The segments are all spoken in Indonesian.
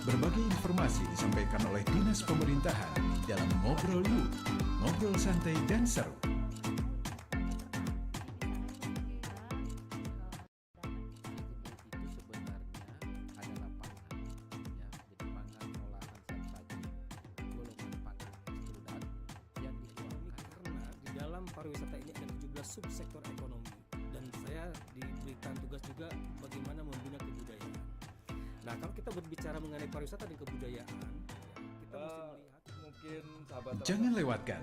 Berbagai informasi disampaikan oleh Dinas Pemerintahan dalam Ngobrol Yuk, ngobrol santai dan seru. Itu sebenarnya adalah pangan, ya. Jadi pangan olahan siap saji, golongan pangan ekstrudan yang dikeluarkan Karena di dalam pariwisata ini ada 17 subsektor ekonomi dan saya diberikan tugas juga bagaimana membina kebudayaan. Nah, kalau kita berbicara mengenai pariwisata dan kebudayaan, kita mesti melihat mungkin sahabat Jangan lewatkan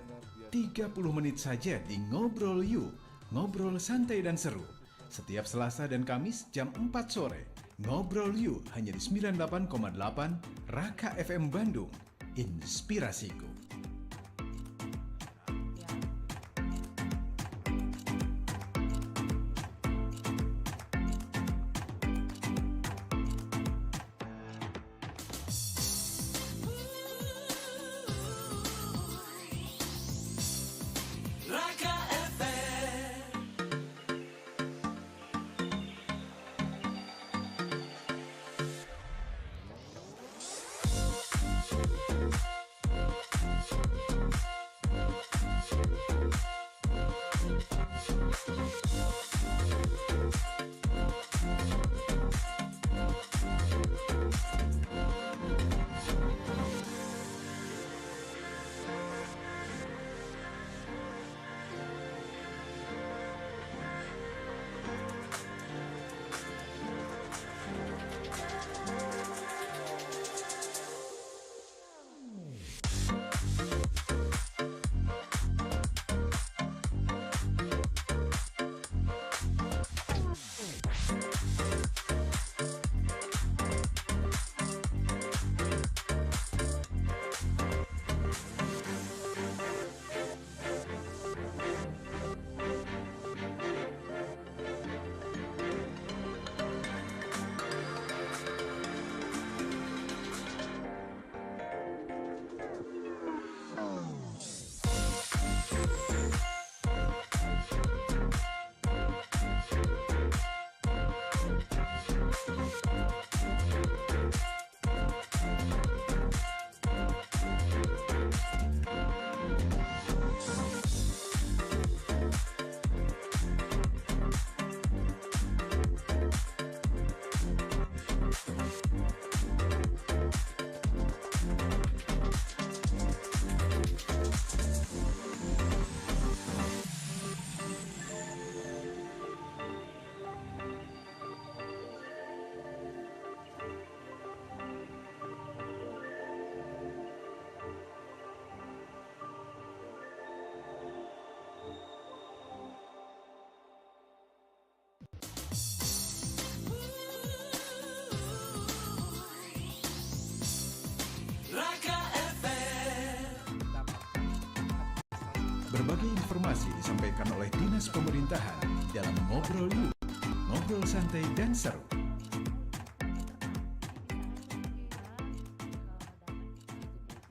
30 menit saja di Ngobrol Yuk, ngobrol santai dan seru. Setiap Selasa dan Kamis jam 4 sore. Ngobrol Yuk hanya di 98,8 Raka FM Bandung. Inspirasiku. Berbagai informasi disampaikan oleh Dinas Pemerintahan dalam Ngobrol Yuk, ngobrol santai dan seru.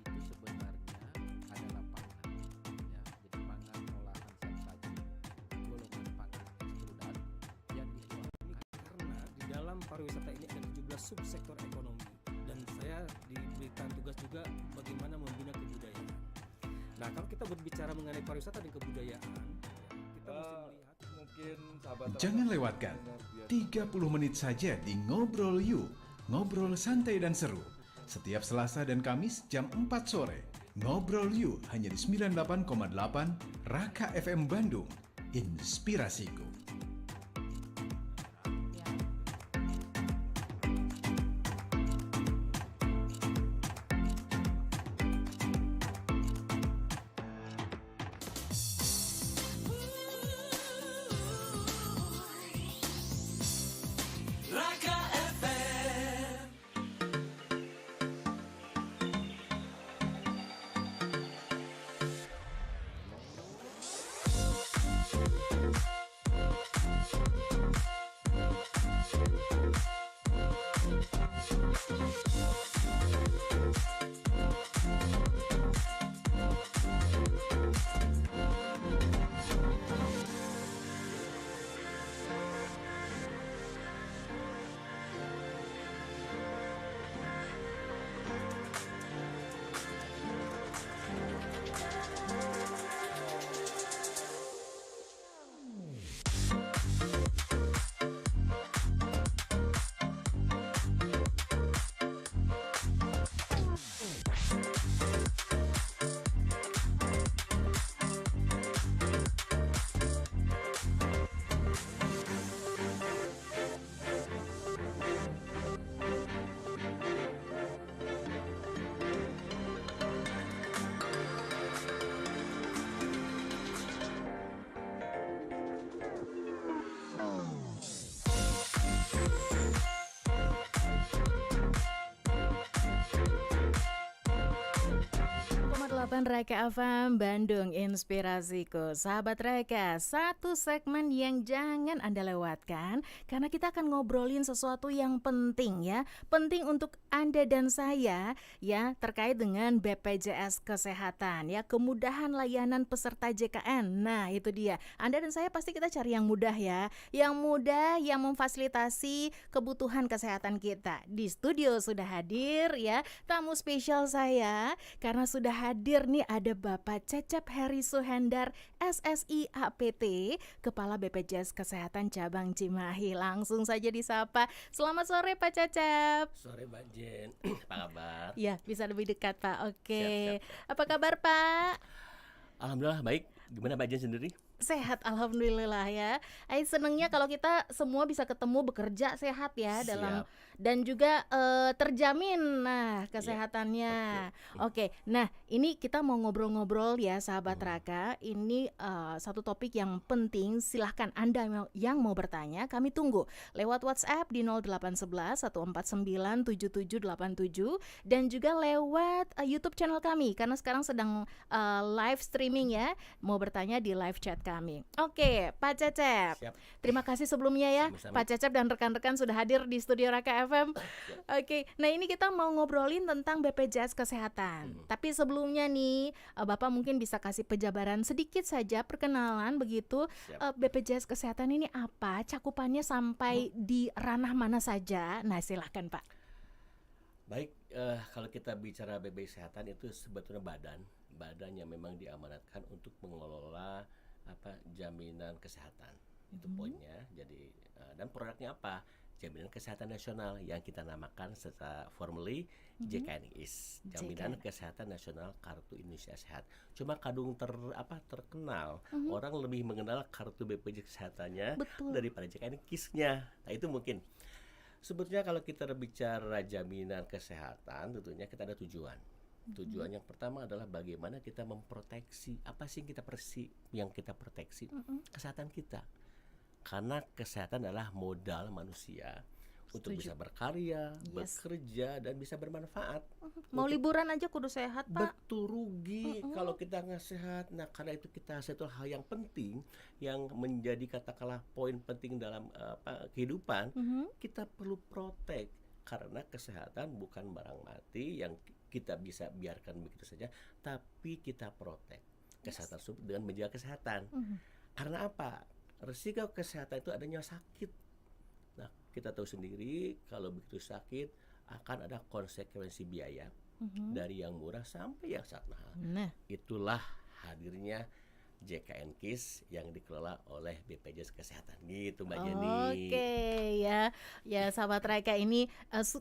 itu sebenarnya adalah pangan, ya. Jadi pangan olahan siap saji, golongan pangan ekstrudan yang dikeluarkan karena di dalam pariwisata ini ada 17 subsektor ekonomi dan saya diberikan tugas juga bagaimana membina kebudayaan. Nah, kalau kita berbicara mengenai pariwisata dan kebudayaan, kita mesti melihat mungkin sahabat Jangan lewatkan 30 menit saja di Ngobrol Yuk, ngobrol santai dan seru. Setiap Selasa dan Kamis jam 4 sore. Ngobrol Yuk hanya di 98,8 Raka FM Bandung. Inspirasiku. 107,8 Raka FM Bandung Inspirasiku. Sahabat Raka, satu segmen yang jangan Anda lewatkan karena kita akan ngobrolin sesuatu yang penting ya. Penting untuk Anda dan saya ya, terkait dengan BPJS Kesehatan ya, kemudahan layanan peserta JKN. Nah, itu dia. Anda dan saya pasti kita cari yang mudah ya. Yang mudah yang memfasilitasi kebutuhan kesehatan kita. Di studio sudah hadir ya tamu spesial saya, karena sudah hadir nih ada Bapak Cecep Heri Suhendar SSI APT, Kepala BPJS Kesehatan Cabang Cimahi. Langsung saja disapa. Selamat sore Pak Cecep. Sore Mbak Jen, apa kabar? Ya, bisa lebih dekat Pak. Oke. Siap. Apa kabar Pak? Alhamdulillah baik. Gimana Mbak Jen sendiri? Sehat, alhamdulillah ya. Senengnya kalau kita semua bisa ketemu bekerja sehat ya dalam dan juga terjamin kesehatannya. Oke. Nah, ini kita mau ngobrol-ngobrol ya sahabat Raka. Ini satu topik yang penting. Silahkan Anda yang mau bertanya, kami tunggu lewat WhatsApp di 0811 149 7787 dan juga lewat YouTube channel kami karena sekarang sedang live streaming ya. Mau bertanya di live chat kami. Oke, Pak Cecep. Siap. Terima kasih sebelumnya ya, Sama-sama. Pak Cecep dan rekan-rekan sudah hadir di studio Raka FM. Oke, nah ini kita mau ngobrolin tentang BPJS Kesehatan. Tapi sebelumnya nih, Bapak mungkin bisa kasih penjabaran sedikit saja, perkenalan begitu. BPJS Kesehatan ini apa? Cakupannya sampai di ranah mana saja? Nah, silahkan Pak. Baik, kalau kita bicara BPJS Kesehatan itu sebetulnya badan yang memang diamanatkan untuk mengelola jaminan kesehatan. Itu poinnya. Jadi dan produknya apa? Jaminan Kesehatan Nasional yang kita namakan secara formally JKNIS, Jaminan Kesehatan Nasional Kartu Indonesia Sehat. Cuma kadung terkenal, orang lebih mengenal kartu BPJS Kesehatannya daripada JKNIS-nya. Nah, itu mungkin. Sebetulnya kalau kita berbicara jaminan kesehatan, tentunya kita ada tujuan. Tujuan yang pertama adalah bagaimana kita memproteksi apa sih yang kita proteksi kesehatan kita. Karena kesehatan adalah modal manusia untuk bisa berkarya, bekerja dan bisa bermanfaat. Mau liburan aja kudu sehat, Pak. Betul, rugi kalau kita nggak sehat. Nah, karena itu kita satu hal yang penting yang menjadi katakanlah poin penting dalam kehidupan, kita perlu protek karena kesehatan bukan barang mati yang kita bisa biarkan begitu saja, tapi kita protek kesehatan dengan menjaga kesehatan. Karena apa? Risiko kesehatan itu adanya sakit. Nah, kita tahu sendiri kalau begitu sakit akan ada konsekuensi biaya dari yang murah sampai yang sangat mahal. Itulah hadirnya JKNKIS yang dikelola oleh BPJS Kesehatan gitu Mbak Jenny. Oke ya sahabat Raka, ini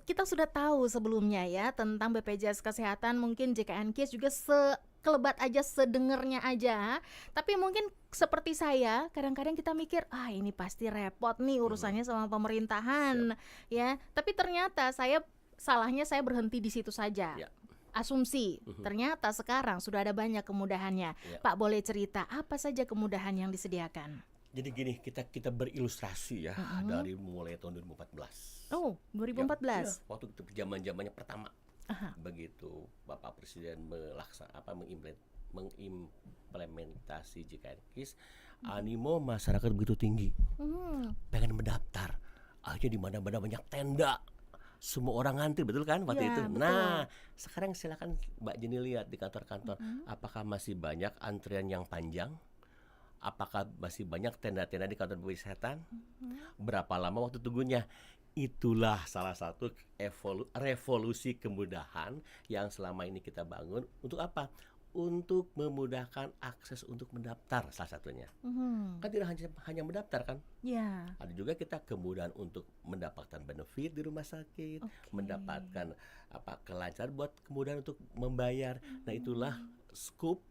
kita sudah tahu sebelumnya ya tentang BPJS Kesehatan. Mungkin JKNKIS juga sekelebat aja, sedengernya aja. Tapi mungkin seperti saya, kadang-kadang kita mikir ini pasti repot nih urusannya sama pemerintahan ya. Tapi ternyata salahnya saya berhenti di situ saja. Asumsi, ternyata sekarang sudah ada banyak kemudahannya. Pak, boleh cerita apa saja kemudahan yang disediakan? Jadi gini, kita berilustrasi ya dari mulai tahun 2014. Oh, 2014. Waktu itu zaman-zamannya pertama. Begitu Bapak Presiden mengimplementasi JKNKIS, animo masyarakat begitu tinggi. Pengen mendaftar. Akhirnya di mana-mana banyak tenda. Semua orang ngantri, betul kan waktu itu? Betul. Nah, sekarang silakan Mbak Jenny lihat di kantor-kantor, apakah masih banyak antrian yang panjang? Apakah masih banyak tenda-tenda di kantor BPJS Kesehatan? Berapa lama waktu tunggunya? Itulah salah satu revolusi kemudahan yang selama ini kita bangun. Untuk apa? Untuk memudahkan akses untuk mendaftar salah satunya. Kan tidak hanya mendaftar kan? Ada juga kita kemudahan untuk mendapatkan benefit di rumah sakit, mendapatkan kelancaran buat kemudahan untuk membayar. Nah, itulah scoop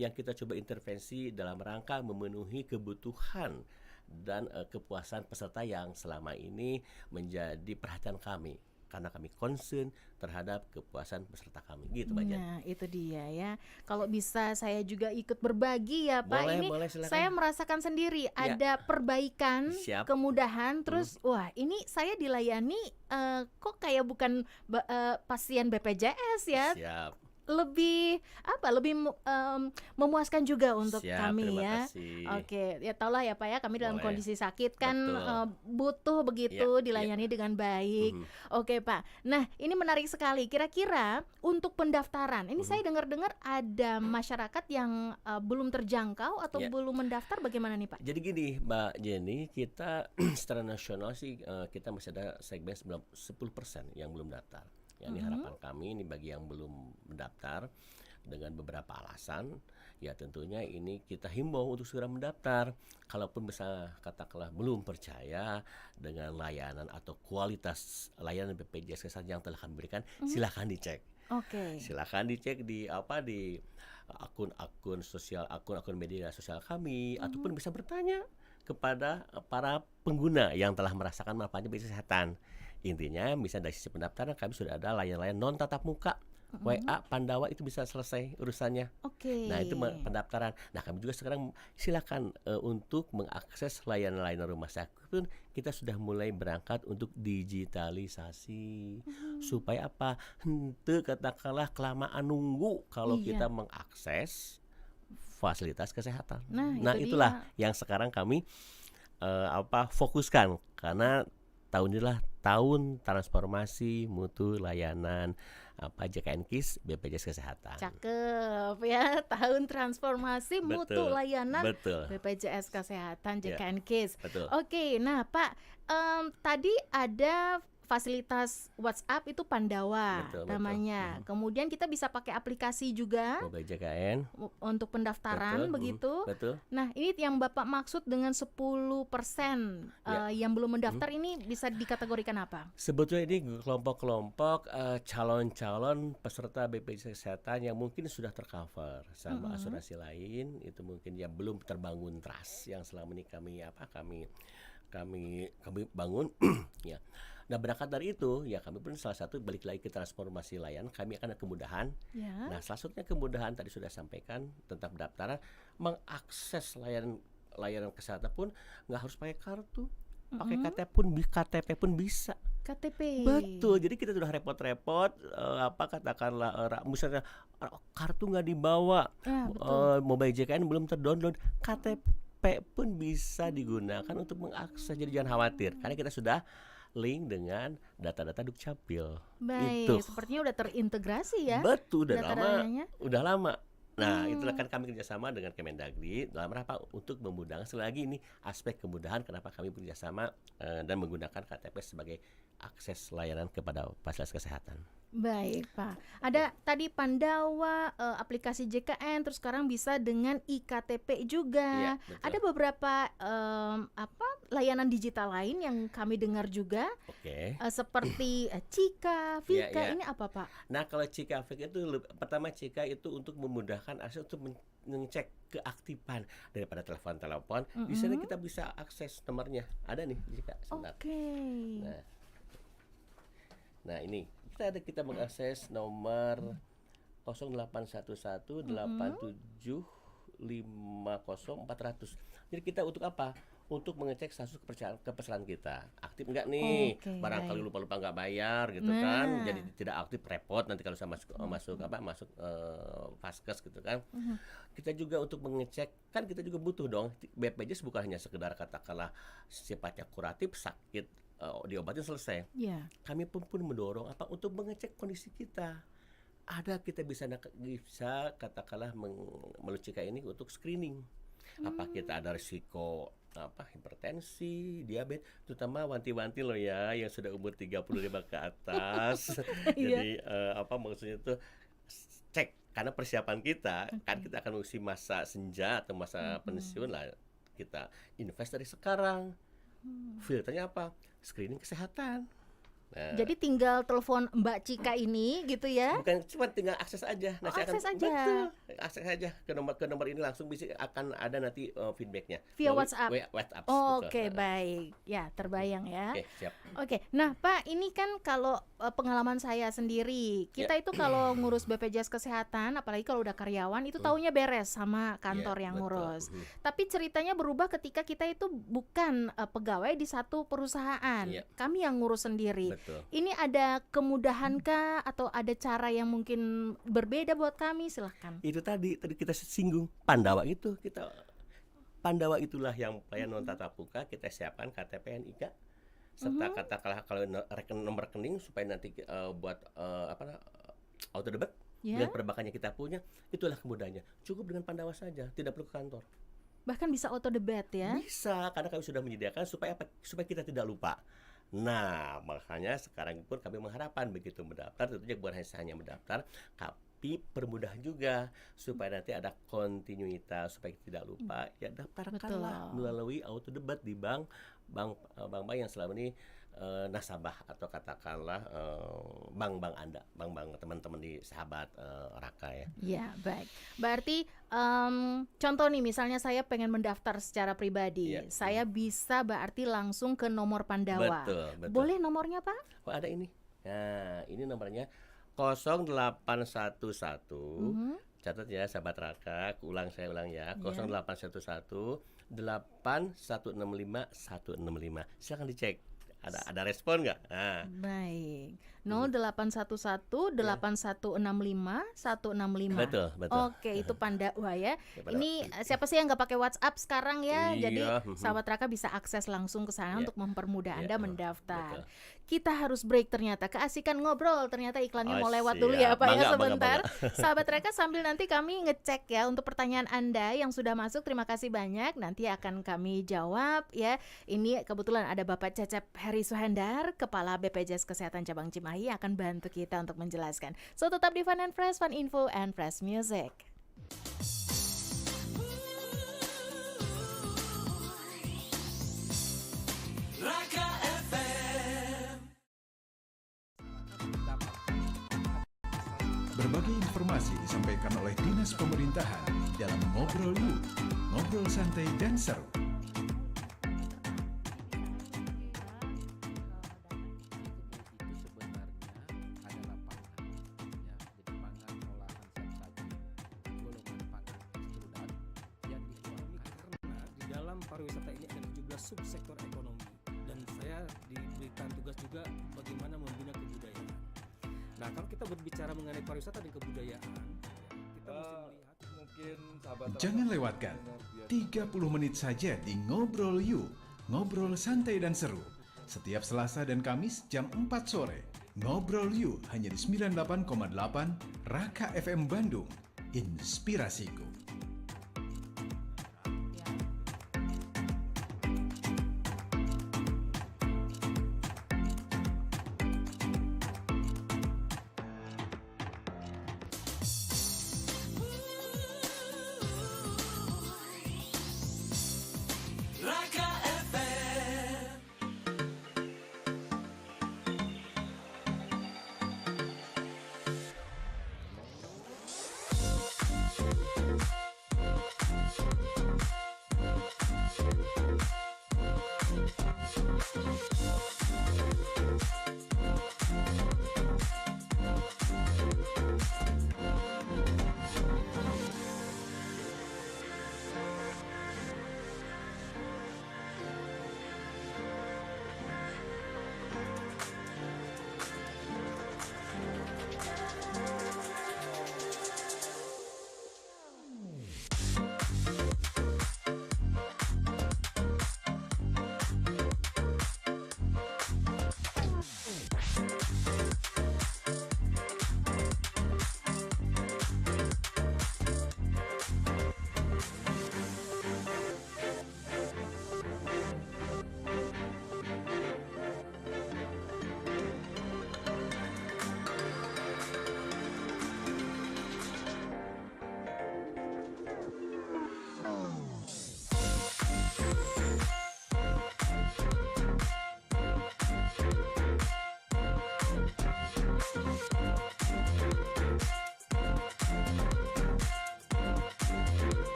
yang kita coba intervensi dalam rangka memenuhi kebutuhan dan kepuasan peserta yang selama ini menjadi perhatian kami. Karena kami concern terhadap kepuasan peserta kami gitu Mbak Jan. Nah, itu dia ya. Kalau bisa saya juga ikut berbagi ya Pak. Boleh, silakan. Saya merasakan sendiri ada perbaikan, kemudahan. Terus wah, ini saya dilayani kok kayak bukan pasien BPJS ya. Siap. lebih memuaskan juga untuk Siap, kami terima ya. kasih. Oke, ya tahulah ya Pak ya, kami dalam Boleh. kondisi sakit kan Betul. butuh begitu Iya, dilayani dengan baik. Mhm. Oke Pak, nah ini menarik sekali. Kira-kira untuk pendaftaran, ini saya dengar-dengar ada masyarakat yang belum terjangkau atau Iya. belum mendaftar, bagaimana nih Pak? Jadi gini Mbak Jenny, kita secara nasional sih kita masih ada segmen 10% yang belum daftar. Ya, ini harapan kami ini bagi yang belum mendaftar dengan beberapa alasan. Ya tentunya ini kita himbau untuk segera mendaftar. Kalaupun bisa katakanlah belum percaya dengan layanan atau kualitas layanan BPJS Kesehatan yang telah kami berikan, silakan dicek. Oke. Silakan dicek di akun-akun sosial, akun-akun media sosial kami, ataupun bisa bertanya kepada para pengguna yang telah merasakan manfaatnya BPJS Kesehatan. Intinya bisa dari sisi pendaftaran kami sudah ada layanan non tatap muka, WA, Pandawa itu bisa selesai urusannya. Oke. Nah itu pendaftaran. Nah kami juga sekarang silakan untuk mengakses layanan-layanan rumah sakit pun kita sudah mulai berangkat untuk digitalisasi supaya apa? Henteu katakanlah kelamaan nunggu kalau Iya. kita mengakses fasilitas kesehatan. Nah, itu itulah yang sekarang kami fokuskan karena tahun inilah tahun transformasi mutu layanan JKN KIS BPJS Kesehatan. Cakep ya, tahun transformasi mutu Betul, layanan betul. BPJS Kesehatan Ya, JKN KIS. betul. Oke, nah Pak, tadi ada fasilitas WhatsApp itu Pandawa Betul, betul. namanya. Kemudian kita bisa pakai aplikasi juga Mobile JKN. untuk pendaftaran Betul, begitu. Betul. Nah, ini yang Bapak maksud dengan 10% Ya. yang belum mendaftar ini bisa dikategorikan apa? Sebetulnya ini kelompok-kelompok calon-calon peserta BPJS Kesehatan yang mungkin sudah tercover sama asuransi lain, itu mungkin yang belum terbangun trust yang selama ini kami bangun ya. Nah berangkat dari itu ya kami pun salah satu balik lagi ke transformasi layanan, kami akan ada kemudahan. Ya. Nah salah satunya kemudahan tadi sudah sampaikan tentang pendaftaran, mengakses layanan kesehatan pun nggak harus pakai kartu, pakai KTP pun bisa. KTP. Betul, jadi kita sudah repot-repot misalnya kartu nggak dibawa, Ya, betul. mobile JKN belum terdownload, KTP pun bisa digunakan untuk mengakses. Jadi jangan khawatir, karena kita sudah link dengan data-data Dukcapil. Baik, Itu. sepertinya udah terintegrasi ya. Betul, data-datanya. udah lama. Nah, itulah kan kami kerjasama dengan Kemendagri dalam rangka untuk memudahkan. Sekali lagi ini aspek kemudahan kenapa kami bekerjasama dan menggunakan KTP sebagai akses layanan kepada fasilitas kesehatan. Baik, Pak. Ada tadi Pandawa, aplikasi JKN, terus sekarang bisa dengan iktp juga. Iya, betul. Ada beberapa layanan digital lain yang kami dengar juga, Oke. seperti Cika, Iya, Vika. iya. Ini apa, Pak? Nah, kalau Cika Fik itu pertama Cika itu untuk memudahkan akses untuk mengecek keaktifan daripada telepon-telepon. Di sana kita bisa akses nomornya. Ada nih Cika. Sebentar. Oke. Nah, ini kita mengakses nomor 08118750 400. Jadi kita untuk apa? Untuk mengecek status kepesertaan kita. Aktif enggak nih? Oke, Barangkali baik. lupa-lupa enggak bayar gitu Nah. kan. Jadi tidak aktif, repot nanti kalau saya masuk Vaskes gitu kan. Kita juga untuk mengecek, kan kita juga butuh dong. BPJS bukan hanya sekedar katakanlah sifatnya kuratif, sakit diobatin selesai. Ya. Kami pun mendorong untuk mengecek kondisi kita. Ada kita bisa katakanlah melucikan ini untuk screening. Apa kita ada risiko hipertensi, diabetes, terutama wanti-wanti loh ya yang sudah umur 35 ke atas. Jadi maksudnya itu cek karena persiapan kita kan kita akan mengisi masa senja atau masa pensiun lah, kita invest dari sekarang. Filternya apa? Screening kesehatan. Nah, Jadi tinggal telepon Mbak Cika ini gitu ya. bukan cuma tinggal akses aja. Oh, Saya akses aja. Betul, akses aja ke nomor ini langsung bisa akan ada nanti feedbacknya Via melalui WhatsApp. WhatsApp. Oke, betul. baik. Ya, terbayang ya. Oke, siap. Oke, nah Pak, ini kan kalau pengalaman saya sendiri, kita itu kalau ngurus BPJS Kesehatan, apalagi kalau udah karyawan, itu taunya beres sama kantor Iya, yang betul. ngurus. Tapi ceritanya berubah ketika kita itu bukan pegawai di satu perusahaan, Iya. kami yang ngurus sendiri. betul. Ini ada kemudahankah atau ada cara yang mungkin berbeda buat kami? Silahkan. Itu tadi kita singgung Pandawa itulah yang pelayan non tatap muka kita siapkan KTP NIK serta katakanlah kalau nomor rekening supaya nanti buat auto debit Ya. dengan perbankannya kita punya, itulah kemudahannya. Cukup dengan Pandawa saja, tidak perlu ke kantor. Bahkan bisa auto debit ya. Bisa, karena kami sudah menyediakan supaya supaya kita tidak lupa. Nah, makanya sekarang pun kami mengharapkan begitu mendaftar, tentunya bukan hanya mendaftar, tapi permudah juga supaya nanti ada kontinuitas supaya tidak lupa. Ya daftarkanlah Betul. melalui auto debit di bank yang selama ini nasabah atau katakanlah bank-bank Anda, bank-bank teman-teman di sahabat Raka ya. Ya, baik. Berarti contoh nih, misalnya saya pengen mendaftar secara pribadi, Iya. saya bisa berarti langsung ke nomor Pandawa. Betul. Boleh nomornya, Pak? Oh, ada ini. Nah, ini nomornya 0811. Catat ya sahabat Raka, saya ulang ya. 0811 8165 165. Silakan dicek. Ada respon nggak? Nah, Baik. 0811 8165 165. betul. Oke, itu Pandawa ya. Pandawa. Ini siapa sih yang nggak pakai WhatsApp sekarang ya? Iya, Jadi sahabat Raka bisa akses langsung ke sana Iya. untuk mempermudah Iya, Anda mendaftar. betul. Kita harus break ternyata. Keasikan ngobrol ternyata iklannya Oh, mau lewat dulu ya siap. Pak ya Bangga, sebentar. Sahabat Raka sambil nanti kami ngecek ya untuk pertanyaan Anda yang sudah masuk. Terima kasih banyak. Nanti akan kami jawab ya. Ini kebetulan ada Bapak Cecep Heri Suhendar, Kepala BPJS Kesehatan Cabang Cimahi yang akan bantu kita untuk menjelaskan. So tetap di Fun and Fresh, Fun Info and Fresh Music. Berbagai informasi disampaikan oleh Dinas Pemerintahan dalam Ngobrol Yuk, ngobrol santai dan seru. Itu sebenarnya adalah pangan, ya. Jadi pangan olahan siap saji golongan pangan ekstrudan yang dikeluarkan Karena di dalam pariwisata ini ada 17 subsektor ekonomi dan saya diberikan tugas juga bagaimana membina kebudayaan. Nah, kalau kita berbicara mengenai pariwisata dan kebudayaan, kita mesti melihat Mungkin sahabat Jangan Raka lewatkan mendengar 30 menit saja di Ngobrol Yuk, ngobrol santai dan seru. Setiap Selasa dan Kamis jam 4 sore. Ngobrol Yuk hanya di 98,8 Raka FM Bandung. Inspirasiku.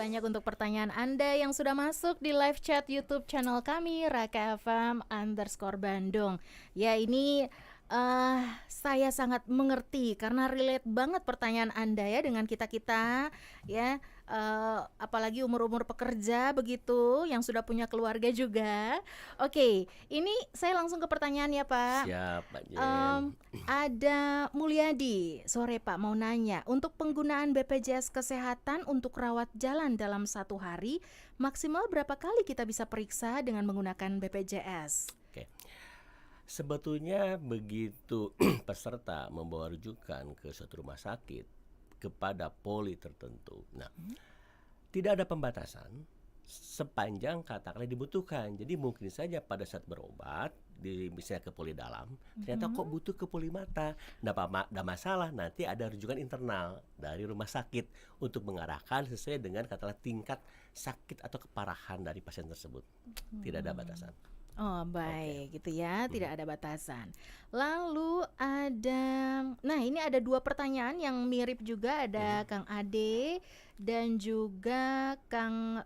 banyak untuk pertanyaan Anda yang sudah masuk di live chat YouTube channel kami Raka FM_Bandung. Ya, ini saya sangat mengerti karena relate banget pertanyaan Anda ya dengan kita-kita ya, apalagi umur-umur pekerja begitu yang sudah punya keluarga juga. Oke, ini saya langsung ke pertanyaan ya Pak. Siap, Pak Jen. Ada Mulyadi, sore Pak, mau nanya, untuk penggunaan BPJS Kesehatan untuk rawat jalan dalam satu hari, maksimal berapa kali kita bisa periksa dengan menggunakan BPJS? Oke. Sebetulnya begitu peserta membawa rujukan ke suatu rumah sakit kepada poli tertentu. Nah, tidak ada pembatasan sepanjang katakanlah dibutuhkan. Jadi mungkin saja pada saat berobat misalnya ke poli dalam, ternyata kok butuh ke poli mata. Nggak masalah, nanti ada rujukan internal dari rumah sakit untuk mengarahkan sesuai dengan katakanlah tingkat sakit atau keparahan dari pasien tersebut. Tidak ada batasan. Oh baik, gitu ya, tidak ada batasan. Lalu nah ini ada dua pertanyaan yang mirip juga, ada Kang Ade dan juga Kang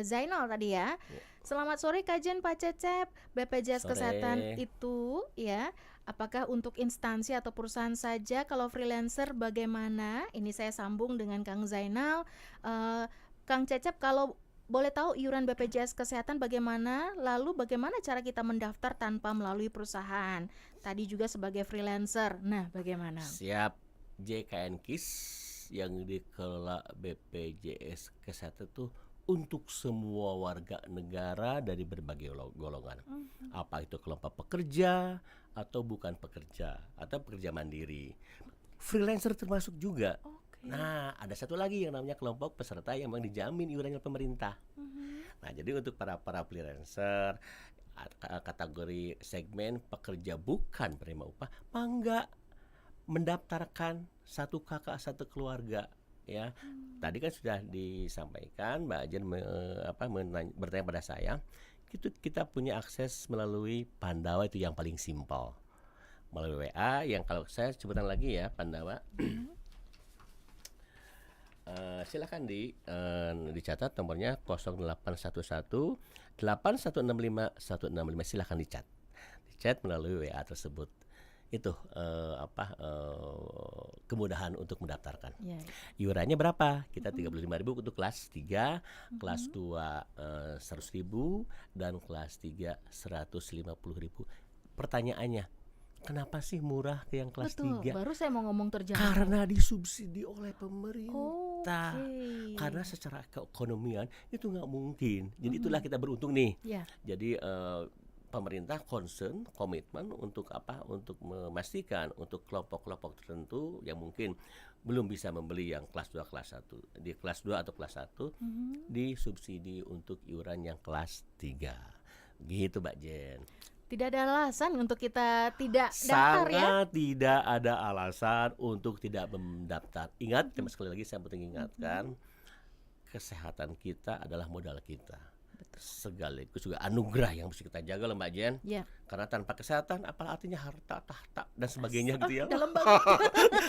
Zainal tadi ya. Selamat sore kajian Pak Cecep, BPJS Kesehatan itu ya, apakah untuk instansi atau perusahaan saja? Kalau freelancer bagaimana? Ini saya sambung dengan Kang Zainal. Kang Cecep, kalau boleh tahu iuran BPJS Kesehatan bagaimana? Lalu bagaimana cara kita mendaftar tanpa melalui perusahaan? Tadi juga sebagai freelancer. Nah, bagaimana? Siap. JKN KIS yang dikelola BPJS Kesehatan itu untuk semua warga negara dari berbagai golongan. Apa itu kelompok pekerja atau bukan pekerja atau pekerja mandiri. Freelancer termasuk juga. Nah, ada satu lagi yang namanya kelompok peserta yang memang dijamin iurannya pemerintah. Nah, jadi untuk para freelancer kategori segmen pekerja bukan penerima upah, mangga mendaftarkan satu kakak satu keluarga ya. Tadi kan sudah disampaikan Mbak Jen bertanya pada saya, kita punya akses melalui Pandawa, itu yang paling simpel. Melalui WA yang kalau saya sebutan lagi ya, Pandawa. Silakan dicatat nomornya 0811 8165 165, silakan dicat melalui WA tersebut. Itu kemudahan untuk mendaftarkan. Iurannya berapa? Kita 35.000 untuk kelas 3, kelas 2 100.000 dan kelas 3 150.000. Pertanyaannya, kenapa sih murah ke yang kelas 3? Baru saya mau ngomong terjangkau. Karena disubsidi oleh pemerintah. Karena secara keekonomian itu nggak mungkin. Jadi itulah kita beruntung nih. Jadi pemerintah concern, komitmen untuk untuk memastikan untuk kelompok-kelompok tertentu yang mungkin belum bisa membeli yang kelas 2 kelas 1. Di kelas 2 atau kelas 1 disubsidi untuk iuran yang kelas 3. Gitu Mbak Jen. Tidak ada alasan untuk kita tidak daftar ya? Sangat tidak ada alasan untuk tidak mendaftar. Ingat, sekali lagi saya penting ingatkan, kesehatan kita adalah modal kita. Sekaligus juga anugerah yang mesti kita jaga loh Mbak Jen. Karena tanpa kesehatan apa artinya harta, tahta dan sebagainya gitu ya. Dalam banget.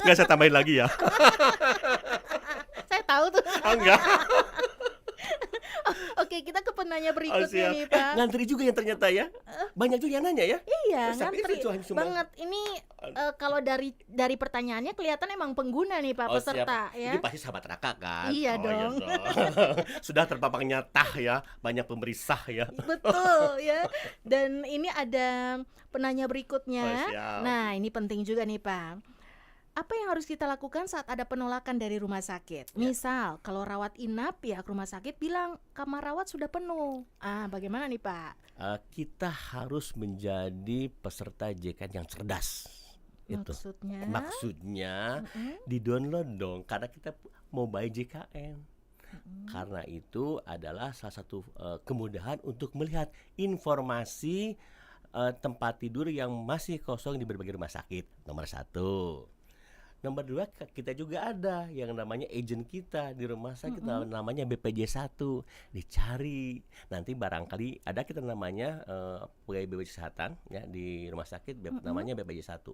Nggak saya tambahin lagi ya. Saya tahu tuh. Enggak. Oke, kita ke penanya berikutnya nih Pak. Ngantri juga yang ternyata ya. Banyak juga yang nanya ya. Iya, ngantri banget. Ini kalau dari pertanyaannya kelihatan emang pengguna nih Pak, peserta siap. ya. Ini pasti sahabat Raka kan? Iya dong. Iya sudah terpapang nyata ya, banyak pemeriksa ya. Betul ya. Dan ini ada penanya berikutnya. Nah, ini penting juga nih Pak. Apa yang harus kita lakukan saat ada penolakan dari rumah sakit? Misal, kalau rawat inap, pihak rumah sakit bilang kamar rawat sudah penuh. Bagaimana nih Pak? Kita harus menjadi peserta JKN yang cerdas. Maksudnya di-download dong, karena kita mau buy JKN. Karena itu adalah salah satu kemudahan untuk melihat informasi tempat tidur yang masih kosong di berbagai rumah sakit. Nomor 1. Nomor 2, kita juga ada yang namanya agent kita di rumah sakit, namanya BPJ1. Dicari, nanti barangkali ada kita namanya pegawai BPJS Kesehatan ya di rumah sakit, namanya BPJ1.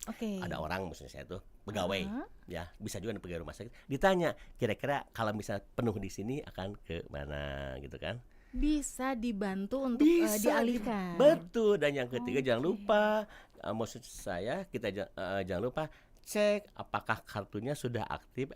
Oke. Ada orang maksudnya saya tuh pegawai, Aha. ya bisa juga ada pegawai rumah sakit. Ditanya kira-kira kalau misalnya penuh di sini akan ke mana gitu kan? Bisa dibantu untuk Bisa dialihkan. Betul. Dan yang ketiga jangan Oke. lupa, maksud saya kita jangan lupa cek apakah kartunya sudah aktif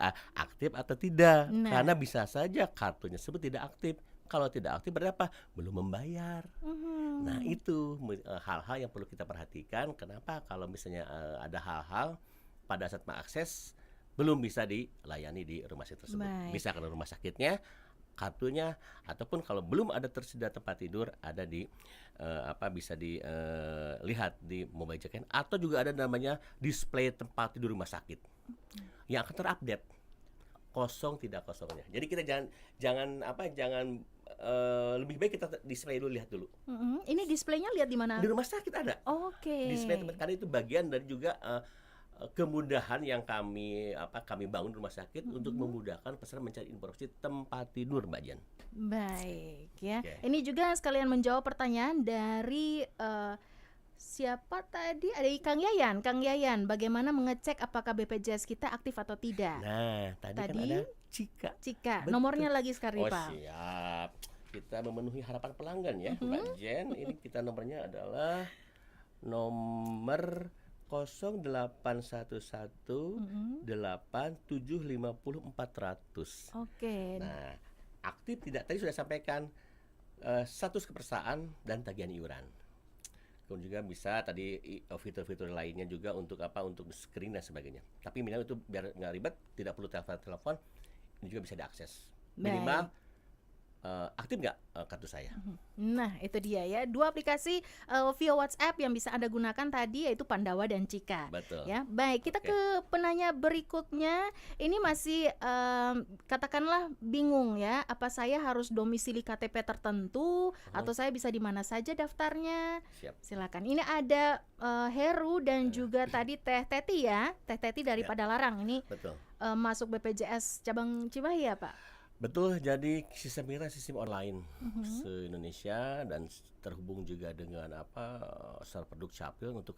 atau tidak. Nah. Karena bisa saja kartunya tersebut tidak aktif. Kalau tidak aktif berarti apa? Belum membayar. Mhm. Nah itu hal-hal yang perlu kita perhatikan. Kenapa kalau misalnya ada hal-hal pada saat mengakses belum bisa dilayani di rumah sakit tersebut. Baik. Bisa ke rumah sakitnya, kartunya, ataupun kalau belum ada tersedia tempat tidur ada di bisa dilihat di mobile check-in, atau juga ada namanya display tempat tidur rumah sakit yang akan terupdate kosong tidak kosongnya. Jadi kita jangan lebih baik kita display dulu, lihat dulu. Mhm. Ini displaynya lihat di mana? Di rumah sakit ada Oke. display tempat, karena itu bagian dari juga kemudahan yang kami bangun di rumah sakit untuk memudahkan peserta mencari informasi tempat tidur, Mbak Jen. Baik ya. Oke. Ini juga sekalian menjawab pertanyaan dari siapa tadi? Ada Kang Yayan. Kang Yayan, bagaimana mengecek apakah BPJS kita aktif atau tidak? Nah, tadi kan Tadi? ada Cika. Cika, Betul. nomornya lagi sekali Oh Pak. siap. Kita memenuhi harapan pelanggan ya, Mbak Jen. Ini kita nomornya adalah nomor 0811 8750 400. Oke. Nah, aktif tidak tadi sudah sampaikan, status kepesertaan dan tagihan iuran. Kemudian juga bisa tadi fitur-fitur lainnya juga untuk untuk screen dan sebagainya. Tapi minimal itu biar nggak ribet, tidak perlu telepon, ini juga bisa diakses. Minimal aktif nggak kartu saya? Nah, itu dia ya. Dua aplikasi via WhatsApp yang bisa Anda gunakan tadi yaitu Pandawa dan Cika. Betul. Ya, baik. Kita Oke. ke penanya berikutnya. Ini masih katakanlah bingung ya. Apa saya harus domisili KTP tertentu atau saya bisa di mana saja daftarnya? Siap. Silakan. Ini ada Heru dan juga tadi Teh Teti ya. Teh Teti dari Ya. Padalarang. Ini Betul. masuk BPJS cabang Cimahi ya, Pak? Betul, jadi sistem kita sistem online se-Indonesia dan terhubung juga dengan server Dukcapil untuk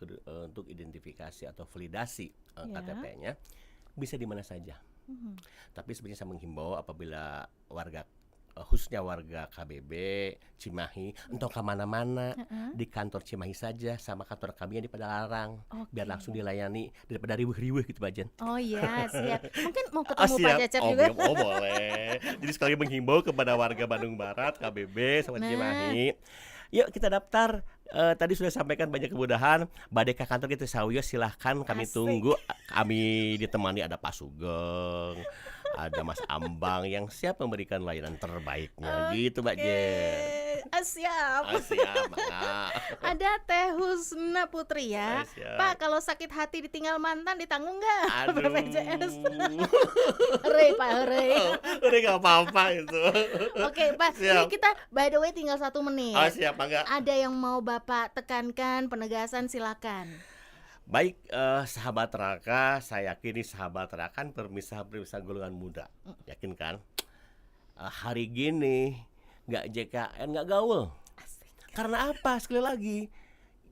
identifikasi atau validasi Ya. KTP-nya bisa di mana saja. Tapi sebenarnya saya menghimbau apabila khususnya warga KBB Cimahi entah kemana-mana, di kantor Cimahi saja sama kantor kami yang di Padalarang, biar langsung dilayani daripada riweuh-riweuh gitu, Mbak Jen. Oh iya, siap. Mungkin mau ketemu Pak Siap. Cecep juga. Boleh. Jadi sekali lagi menghimbau kepada warga Bandung Barat, KBB, sama Nah. Cimahi. Yuk kita daftar. Tadi sudah sampaikan banyak kemudahan. Badai ke kantor kita Sawiyo, silahkan kami Asik. tunggu. Kami ditemani ada Pak Sugeng, ada Mas Ambang yang siap memberikan layanan terbaiknya. Gitu, Mbak Jen. Siap. Siap, mangga. Ada Teh Husna Putri ya. Siap. Pak, kalau sakit hati ditinggal mantan ditanggung nggak? Aduh. BPJS. Hore Pak, hore. Udah gak apa-apa itu. Oke Pak, ini Siap. kita by the way tinggal 1 menit. Siap, mangga. Ada yang mau Bapak tekankan penegasan silakan. Baik, sahabat Raka, saya yakin nih sahabat Raka kan permisah golongan muda, yakin kan? Hari gini nggak JKN, nggak gaul. Karena apa? Sekali lagi,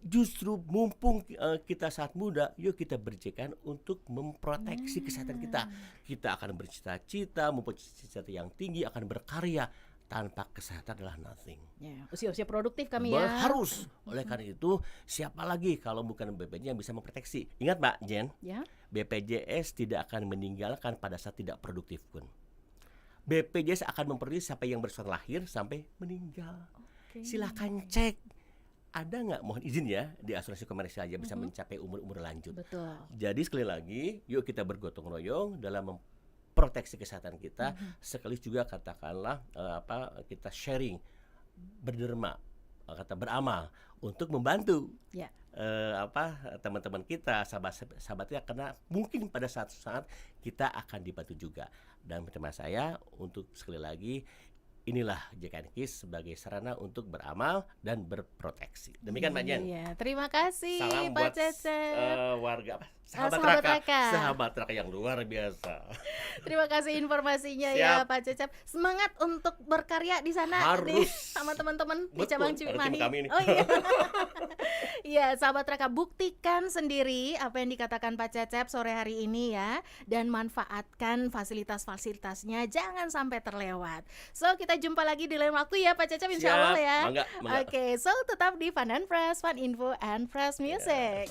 justru mumpung kita saat muda, yuk kita berJKN untuk memproteksi kesehatan kita. Kita akan bercita-cita, mempunyai cita-cita yang tinggi, akan berkarya. Tanpa kesehatan adalah nothing. Ya, usia-usia produktif kami ya. Harus. Oleh karena itu, siapa lagi kalau bukan BPJS yang bisa memproteksi? Ingat Mbak Jen, Ya. BPJS tidak akan meninggalkan pada saat tidak produktif pun. BPJS akan memproteksi sampai yang bersifat lahir sampai meninggal. Oke. Silahkan cek. Ada nggak, mohon izin ya, di asuransi komersial aja bisa mencapai umur lanjut. Betul. Jadi sekali lagi, yuk kita bergotong royong dalam memproteksi kesehatan kita. Sekaligus juga katakanlah kita sharing, berderma, beramal untuk membantu Ya. teman-teman kita, sahabat-sahabatnya, karena mungkin pada saat kita akan dibantu juga. Dan tema saya untuk sekali lagi, inilah JKN KIS sebagai sarana untuk beramal dan berproteksi. Demikian Mbak Jen. Iya, terima kasih Salam Pak buat Cecep. warga Sahabat sahabat Raka. Raka, sahabat Raka yang luar biasa. Terima kasih informasinya ya Siap. Pak Cecep. Semangat untuk berkarya di sana Harus. sama teman-teman di Betul, cabang ada tim Cimahi. kami nih. Oh iya. Ya, sahabat Raka, buktikan sendiri apa yang dikatakan Pak Cecep sore hari ini ya, dan manfaatkan fasilitas-fasilitasnya, jangan sampai terlewat. So, kita jumpa lagi di lain waktu ya Pak Cecep, insya Allah ya. Mangga, mangga. Oke, so tetap di Fun and Fresh, Fun Info and Fresh Music.